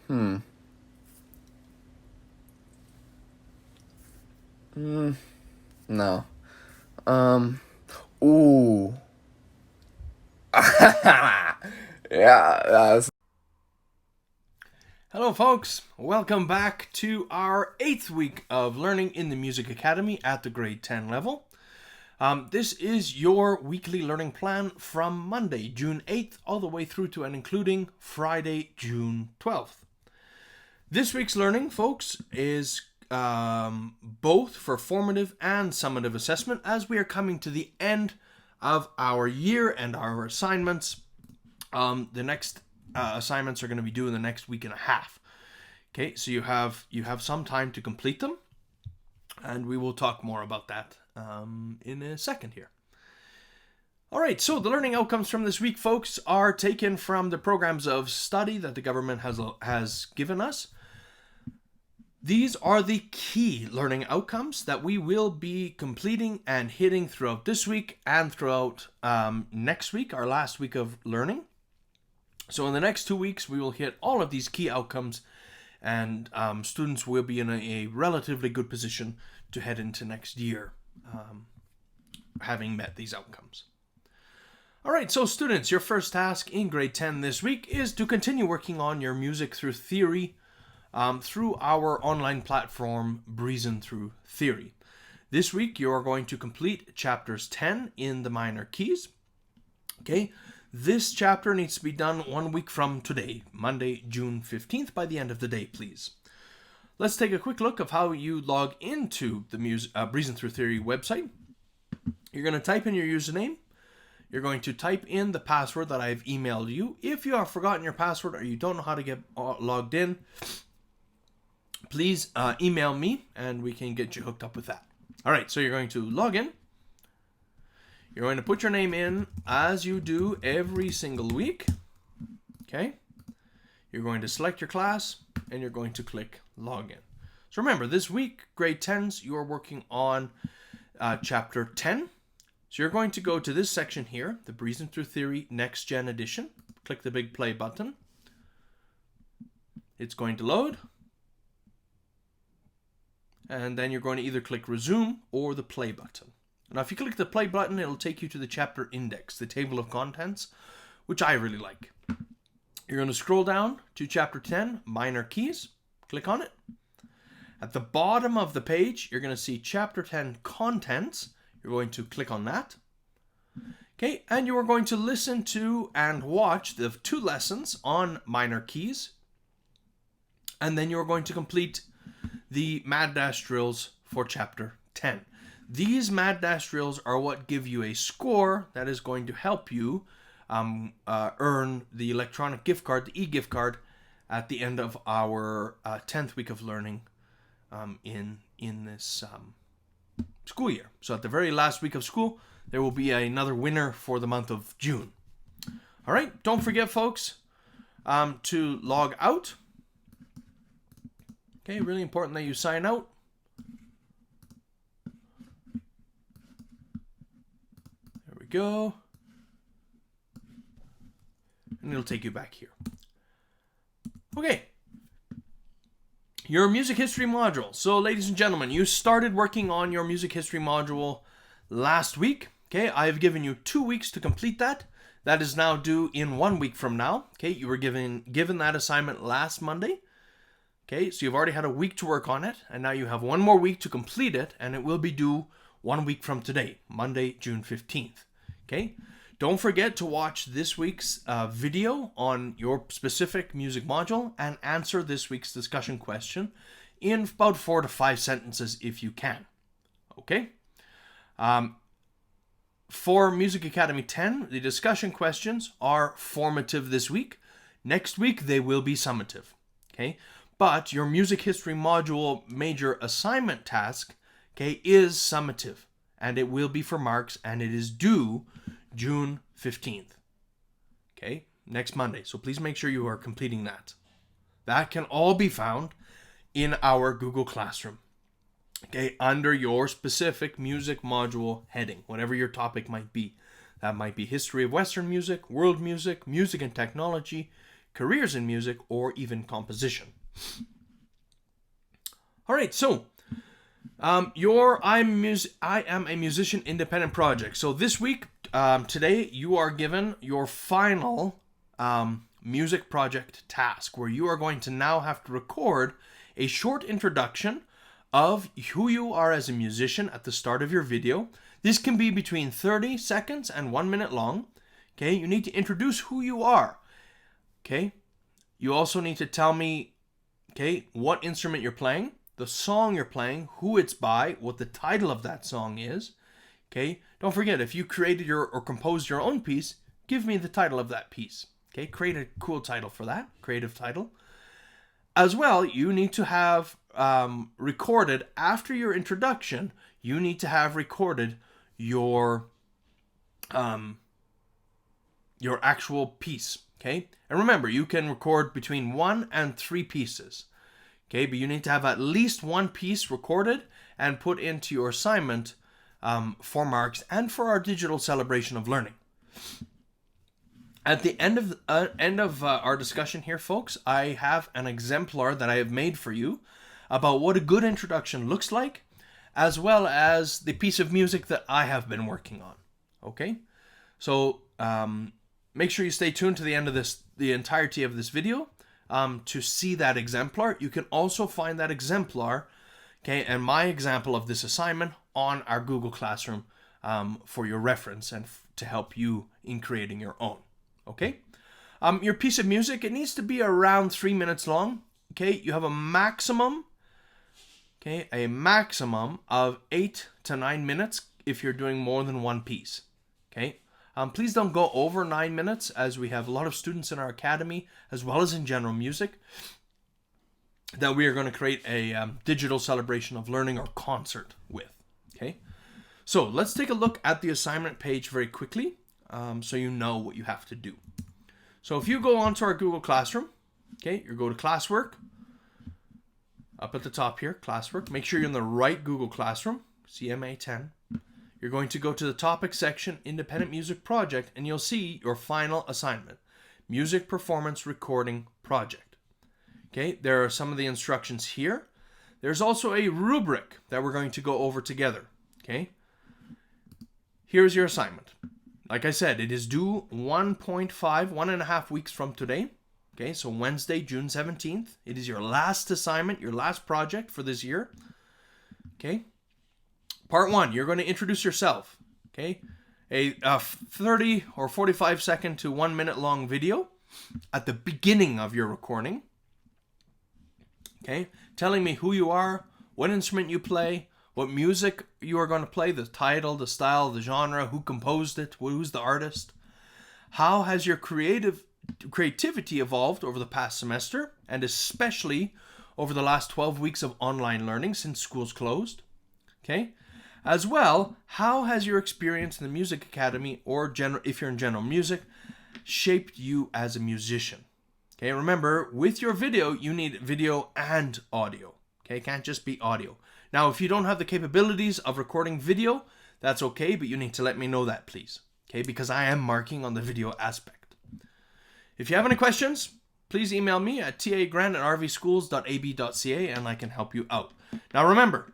Hmm. Mm, no. Um. Ooh. Yeah. Hello, folks. Welcome back to our 8th week of learning in the Music Academy at the grade 10 level. This is your weekly learning plan from Monday, June 8th, all the way through to and including Friday, June 12th. This week's learning, folks, is both for formative and summative assessment as we are coming to the end of our year and our assignments. The next assignments are going to be due in the next week and a half. Okay, so you have some time to complete them, and we will talk more about that in a second here. All right, so the learning outcomes from this week, folks, are taken from the programs of study that the government has given us. These are the key learning outcomes that we will be completing and hitting throughout this week and throughout next week, our last week of learning. So in the next 2 weeks, we will hit all of these key outcomes, and students will be in a relatively good position to head into next year, having met these outcomes. All right, so students, your first task in grade 10 this week is to continue working on your music through theory through our online platform, Breezing Through Theory. This week, you are going to complete chapters 10 in the minor keys. Okay, this chapter needs to be done 1 week from today, Monday, June 15th, by the end of the day, please. Let's take a quick look of how you log into the Breezing Through Theory website. You're going to type in your username. You're going to type in the password that I've emailed you. If you have forgotten your password or you don't know how to get logged in, please email me and we can get you hooked up with that. All right, so you're going to log in. You're going to put your name in as you do every single week. Okay. You're going to select your class and you're going to click login. So remember, this week, grade 10s, you are working on chapter 10. So you're going to go to this section here, the Breezing Through Theory Next Gen Edition. Click the big play button. It's going to load. And then you're going to either click resume or the play button. Now, if you click the play button, it'll take you to the chapter index, the table of contents, which I really like. You're going to scroll down to chapter 10, minor keys. Click on it. At the bottom of the page, you're going to see chapter 10 contents. You're going to click on that. Okay, and you are going to listen to and watch the 2 lessons on minor keys. And then you're going to complete the Mad Dash drills for chapter 10. These Mad Dash drills are what give you a score that is going to help you earn the electronic gift card, the e-gift card, at the end of our 10th week of learning in this school year. So at the very last week of school, there will be another winner for the month of June. All right, don't forget, folks, to log out. Okay, really important that you sign out. There we go. And it'll take you back here. Okay. Your music history module. So, ladies and gentlemen, you started working on your music history module last week. Okay, I've given you 2 weeks to complete that. That is now due in 1 week from now. Okay, you were given that assignment last Monday. Okay, so you've already had a week to work on it, and now you have 1 more week to complete it, and it will be due 1 week from today, Monday, June 15th. Okay, don't forget to watch this week's video on your specific music module and answer this week's discussion question in about 4 to 5 sentences if you can. Okay? For Music Academy 10, the discussion questions are formative this week. Next week, they will be summative. Okay? But your music history module major assignment task, okay, is summative. And it will be for marks, and it is due June 15th. Okay, next Monday. So please make sure you are completing that. That can all be found in our Google Classroom. Okay, under your specific music module heading, whatever your topic might be. That might be history of Western music, world music, music and technology, careers in music or even composition. All right, so I am a musician independent project. So this week, today, you are given your final music project task, where you are going to now have to record a short introduction of who you are as a musician at the start of your video. This can be between 30 seconds and 1 minute long. Okay, you need to introduce who you are. Okay, you also need to tell me, okay, what instrument you're playing, the song you're playing, who it's by, what the title of that song is. Okay, don't forget, if you created or composed your own piece, give me the title of that piece. Okay, create a cool title for that, creative title. As well, you need to have recorded, after your introduction, you need to have recorded your actual piece. Okay, and remember, you can record between 1 and 3 pieces. Okay, but you need to have at least 1 piece recorded and put into your assignment for marks and for our digital celebration of learning. At the end of our discussion here, folks, I have an exemplar that I have made for you about what a good introduction looks like, as well as the piece of music that I have been working on. Okay, so make sure you stay tuned to the end of the entirety of this video to see that exemplar. You can also find that exemplar, okay, and my example of this assignment on our Google Classroom for your reference and to help you in creating your own. Okay, your piece of music, it needs to be around 3 minutes long. Okay, you have a maximum of 8 to 9 minutes if you're doing more than 1 piece. Okay, please don't go over 9 minutes, as we have a lot of students in our academy, as well as in general music, that we are going to create a digital celebration of learning or concert with. Okay, so let's take a look at the assignment page very quickly, so you know what you have to do. So if you go onto our Google Classroom, okay, you go to classwork, up at the top here, classwork. Make sure you're in the right Google Classroom, CMA 10. You're going to go to the topic section, Independent Music Project, and you'll see your final assignment, Music Performance Recording Project. Okay, there are some of the instructions here. There's also a rubric that we're going to go over together. Okay, here's your assignment. Like I said, it is due 1.5 weeks from today. Okay, so Wednesday, June 17th. It is your last assignment, your last project for this year. Okay. Part 1, you're going to introduce yourself. Okay. A 30 or 45 second to 1 minute long video at the beginning of your recording. Okay. Telling me who you are, what instrument you play, what music you are going to play, the title, the style, the genre, who composed it, who's the artist. How has your creativity evolved over the past semester, and especially over the last 12 weeks of online learning since school's closed? Okay. As well, how has your experience in the music academy, or if you're in general music, shaped you as a musician? Okay, remember, with your video, you need video and audio. Okay, it can't just be audio. Now, if you don't have the capabilities of recording video, that's okay, but you need to let me know that, please. Okay, because I am marking on the video aspect. If you have any questions, please email me at tagrant@rvschools.ab.ca and I can help you out. Now remember,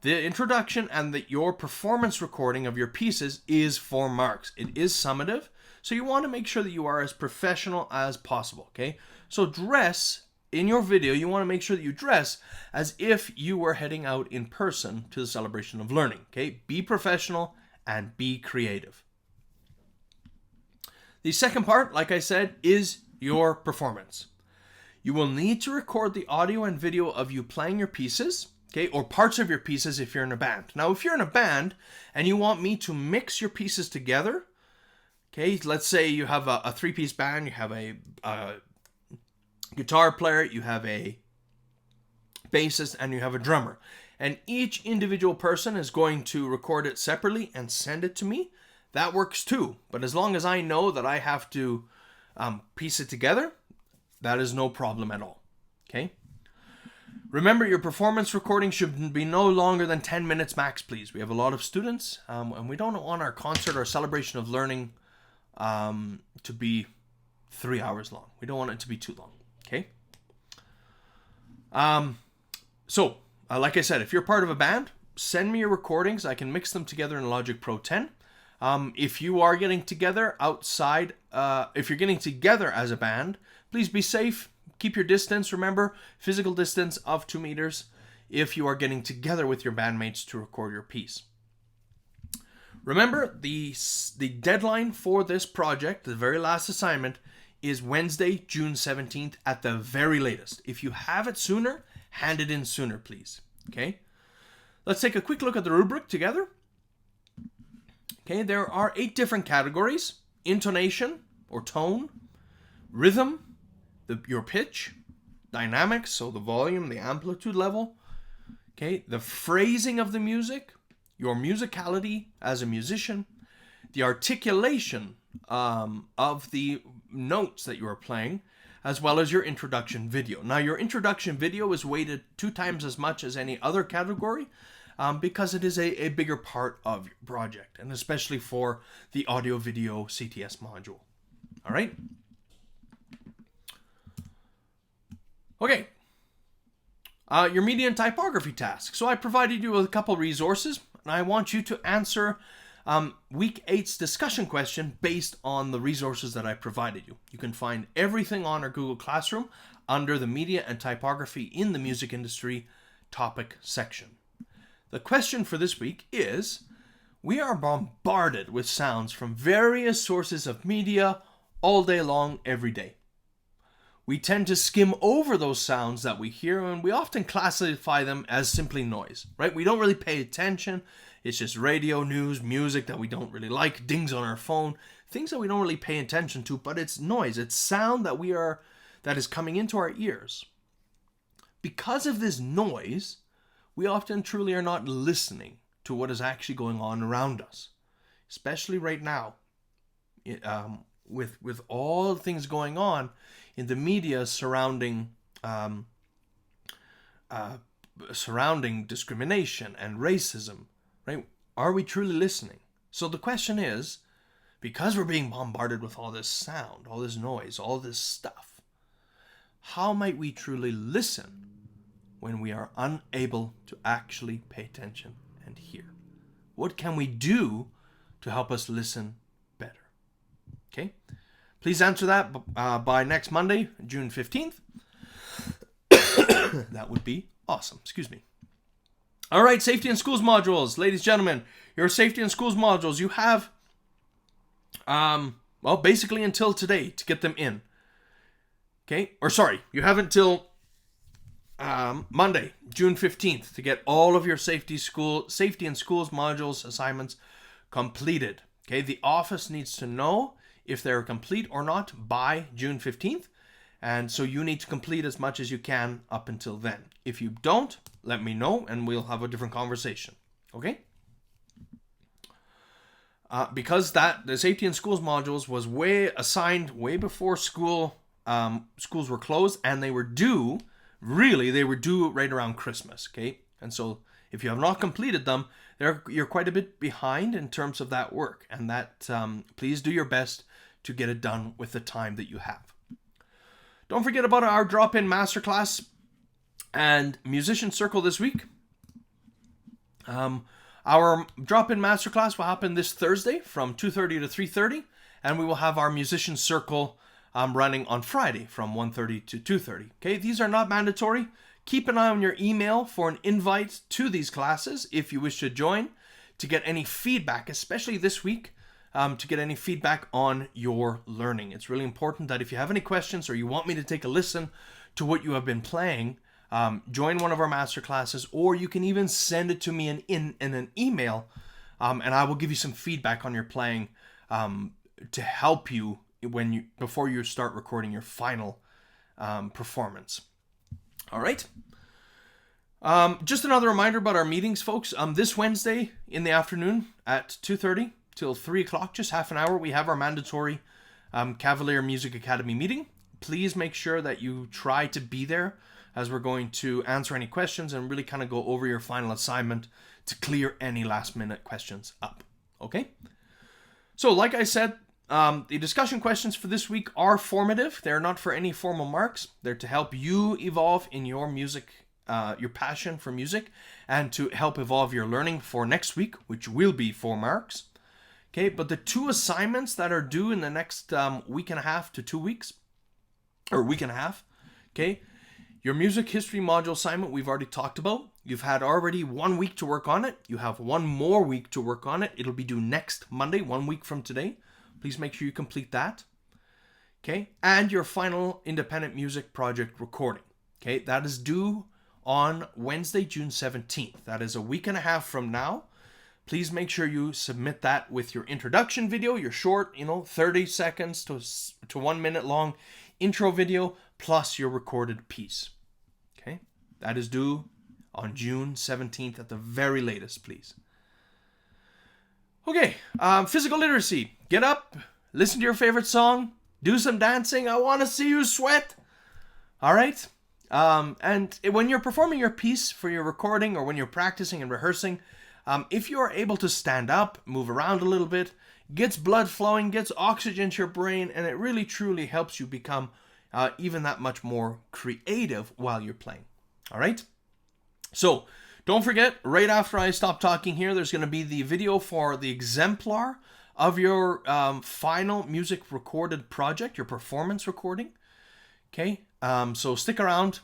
the introduction and your performance recording of your pieces is for marks. It is summative, so you want to make sure that you are as professional as possible, okay? So dress, in your video, you want to make sure that you dress as if you were heading out in person to the celebration of learning, okay? Be professional and be creative. The second part, like I said, is your performance. You will need to record the audio and video of you playing your pieces, okay, or parts of your pieces if you're in a band. Now, if you're in a band and you want me to mix your pieces together, okay, let's say you have a 3-piece band, you have a guitar player, you have a bassist, and you have a drummer. And each individual person is going to record it separately and send it to me. That works too. But as long as I know that I have to piece it together, that is no problem at all. Okay? Remember, your performance recording should be no longer than 10 minutes max, please. We have a lot of students, and we don't want our concert or celebration of learning to be 3 hours long. We don't want it to be too long. Okay. Like I said, if you're part of a band, send me your recordings. I can mix them together in Logic Pro 10. If you are getting together outside, if you're getting together as a band, please be safe. Keep your distance. Remember, physical distance of 2 meters if you are getting together with your bandmates to record your piece. Remember, the deadline for this project, the very last assignment, is Wednesday, June 17th at the very latest. If you have it sooner, hand it in sooner, please. Okay? Let's take a quick look at the rubric together. Okay, there are 8 different categories: intonation or tone, rhythm, your pitch, dynamics, so the volume, the amplitude level, okay, the phrasing of the music, your musicality as a musician, the articulation of the notes that you are playing, as well as your introduction video. Now, your introduction video is weighted 2 times as much as any other category because it is a bigger part of your project, and especially for the audio-video CTS module. All right? Okay. Your media and typography task. So I provided you with a couple resources, and I want you to answer Week 8's discussion question based on the resources that I provided you. You can find everything on our Google Classroom under the Media and Typography in the Music Industry topic section. The question for this week is, we are bombarded with sounds from various sources of media all day long, every day. We tend to skim over those sounds that we hear, and we often classify them as simply noise, right? We don't really pay attention. It's just radio, news, music that we don't really like, dings on our phone, things that we don't really pay attention to, but it's noise. It's sound that is coming into our ears. Because of this noise, we often truly are not listening to what is actually going on around us, especially right now. With all the things going on in the media surrounding discrimination and racism, right? Are we truly listening? So the question is, because we're being bombarded with all this sound, all this noise, all this stuff, how might we truly listen when we are unable to actually pay attention and hear? What can we do to help us listen better? Okay, please answer that by next Monday, June 15th. That would be awesome. Excuse me. All right, safety in schools modules. Ladies and gentlemen, your safety in schools modules, you have, basically until today to get them in. Okay, or sorry, you have until Monday, June 15th to get all of your safety in schools modules assignments completed. Okay, the office needs to know if they're complete or not by June 15th. And so you need to complete as much as you can up until then. If you don't, let me know and we'll have a different conversation. Okay? Because the safety in schools modules was assigned way before schools were closed, and they were due right around Christmas. Okay? And so if you have not completed them, you're quite a bit behind in terms of that work. And that please do your best to get it done with the time that you have. Don't forget about our Dropin Masterclass and Musician Circle this week. Our Dropin Masterclass will happen this Thursday from 2:30 to 3:30, and we will have our Musician Circle running on Friday from 1:30 to 2:30. Okay, these are not mandatory. Keep an eye on your email for an invite to these classes if you wish to join, to get any feedback, especially this week, to get any feedback on your learning. It's really important that if you have any questions or you want me to take a listen to what you have been playing, join one of our master classes, or you can even send it to me in an email, and I will give you some feedback on your playing to help you before you start recording your final performance. All right. Just another reminder about our meetings, folks. This Wednesday in the afternoon at 2:30 till 3 o'clock, just half an hour, we have our mandatory Cavalier Music Academy meeting. Please make sure that you try to be there, as we're going to answer any questions and really kind of go over your final assignment to clear any last minute questions up. Okay? So like I said, the discussion questions for this week are formative. They're not for any formal marks. They're to help you evolve in your music, your passion for music, and to help evolve your learning for next week, which will be 4 marks. Okay, but the 2 assignments that are due in the next week and a half to 2 weeks, or week and a half, okay, your music history module assignment we've already talked about. You've had already 1 week to work on it. You have 1 more week to work on it. It'll be due next Monday, 1 week from today. Please make sure you complete that. Okay, and your final independent music project recording. Okay, that is due on Wednesday, June 17th. That is a week and a half from now. Please make sure you submit that with your introduction video, your short, 30 seconds to 1 minute long intro video, plus your recorded piece. Okay, that is due on June 17th at the very latest, please. Okay, physical literacy. Get up, listen to your favorite song, do some dancing. I want to see you sweat. All right? And when you're performing your piece for your recording or when you're practicing and rehearsing, if you're able to stand up, move around a little bit, gets blood flowing, gets oxygen to your brain, and it really truly helps you become even that much more creative while you're playing. All right? So, don't forget, right after I stop talking here, there's going to be the video for the exemplar of your final music recorded project, your performance recording. Okay, so stick around,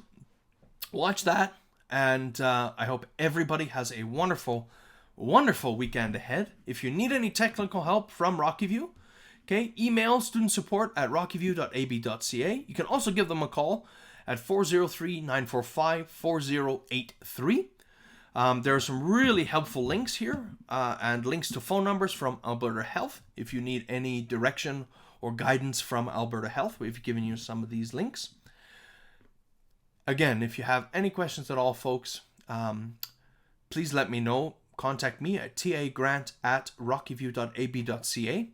watch that, and I hope everybody has a wonderful, wonderful weekend ahead. If you need any technical help from RockyView, okay, email studentsupport@rockyview.ab.ca. You can also give them a call at 403-945-4083. There are some really helpful links here and links to phone numbers from Alberta Health if you need any direction or guidance from Alberta Health. We've given you some of these links. Again, if you have any questions at all, folks, please let me know. Contact me at tagrant@rockyview.ab.ca.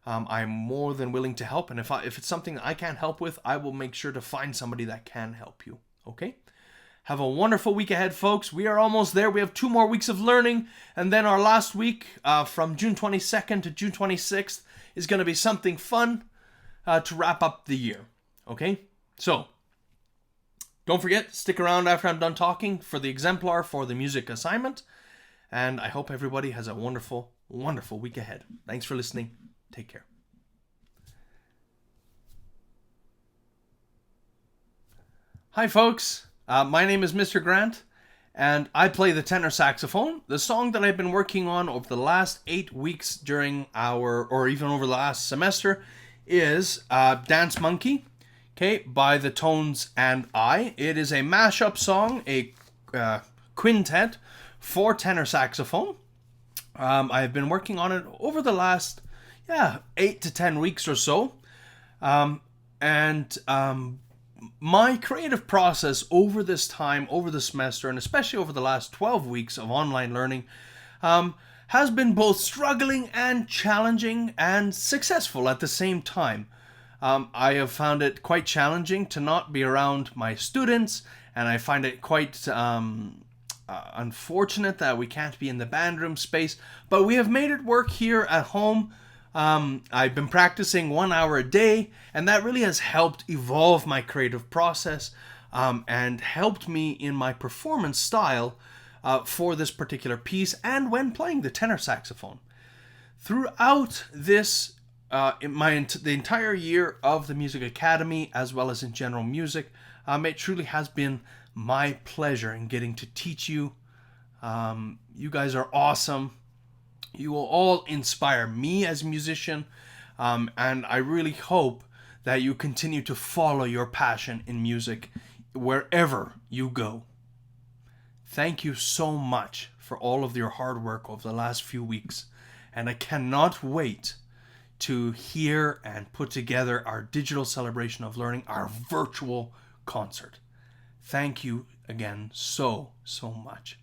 I'm more than willing to help, and if it's something that I can't help with, I will make sure to find somebody that can help you. Okay? Have a wonderful week ahead, folks. We are almost there. We have 2 more weeks of learning, and then our last week from June 22nd to June 26th is going to be something fun to wrap up the year. Okay? So, don't forget, stick around after I'm done talking for the exemplar for the music assignment, and I hope everybody has a wonderful, wonderful week ahead. Thanks for listening. Take care. Hi, folks. My name is Mr. Grant, and I play the tenor saxophone. The song that I've been working on over the last 8 weeks during or even over the last semester is Dance Monkey, okay, by the Tones and I. It is a mashup song, a quintet for tenor saxophone. I've been working on it over the last 8 to 10 weeks or so. My creative process over this time, over the semester, and especially over the last 12 weeks of online learning, has been both struggling and challenging and successful at the same time. I have found it quite challenging to not be around my students, and I find it quite unfortunate that we can't be in the band room space, but we have made it work here at home. I've been practicing 1 hour a day, and that really has helped evolve my creative process and helped me in my performance style for this particular piece and when playing the tenor saxophone. Throughout this, the entire year of the Music Academy, as well as in general music, it truly has been my pleasure in getting to teach you. You guys are awesome. You will all inspire me as a musician, and I really hope that you continue to follow your passion in music wherever you go. Thank you so much for all of your hard work over the last few weeks, and I cannot wait to hear and put together our digital celebration of learning, our virtual concert. Thank you again so much.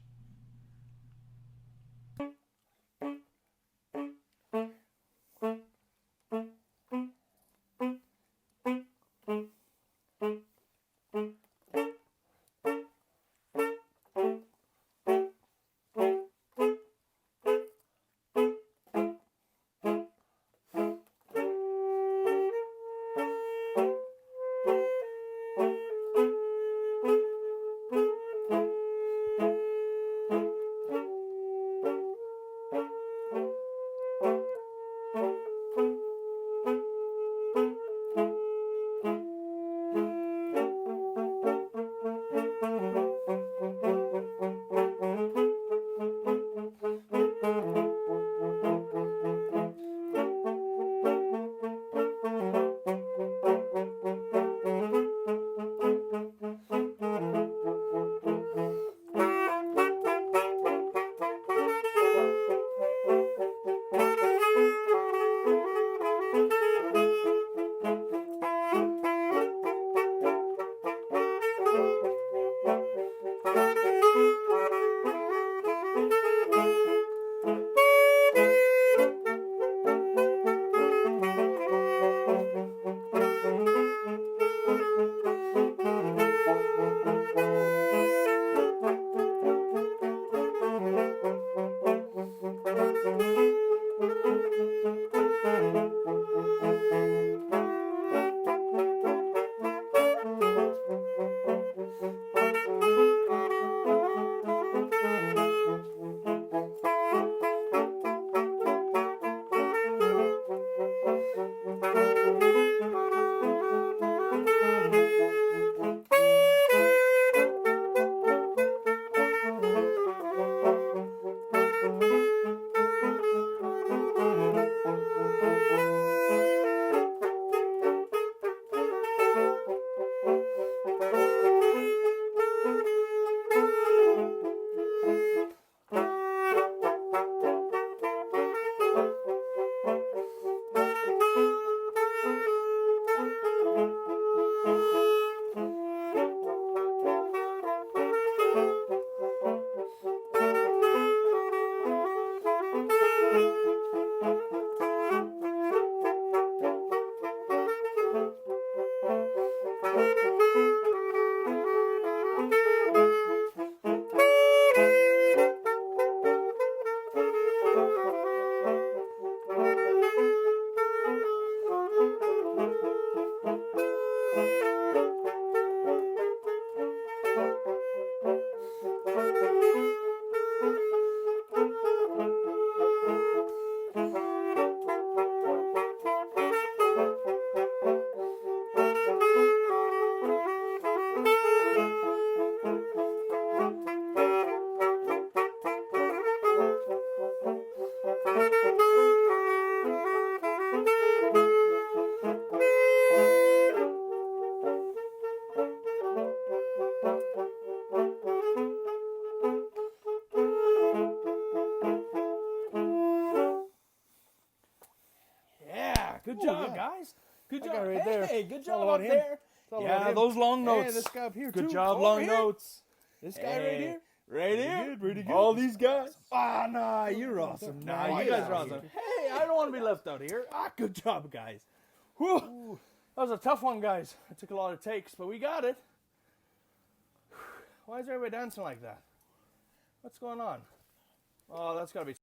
Good job, guys. Good job. right there. Hey, good It's all job about up him. there. It's all Yeah, about him. those long Hey, notes. this guy up here, Good too. job, Over long here. notes. This guy right Hey, here. Right here. good, pretty good. All these guys. Ah, nah, you're awesome. Nah, Nah, you guys are awesome. Hey, I don't want to be left out here. Ah, good job, guys. Whew. That was a tough one, guys. It took a lot of takes, but we got it. Why is everybody dancing like that? What's going on? Oh, that's got to be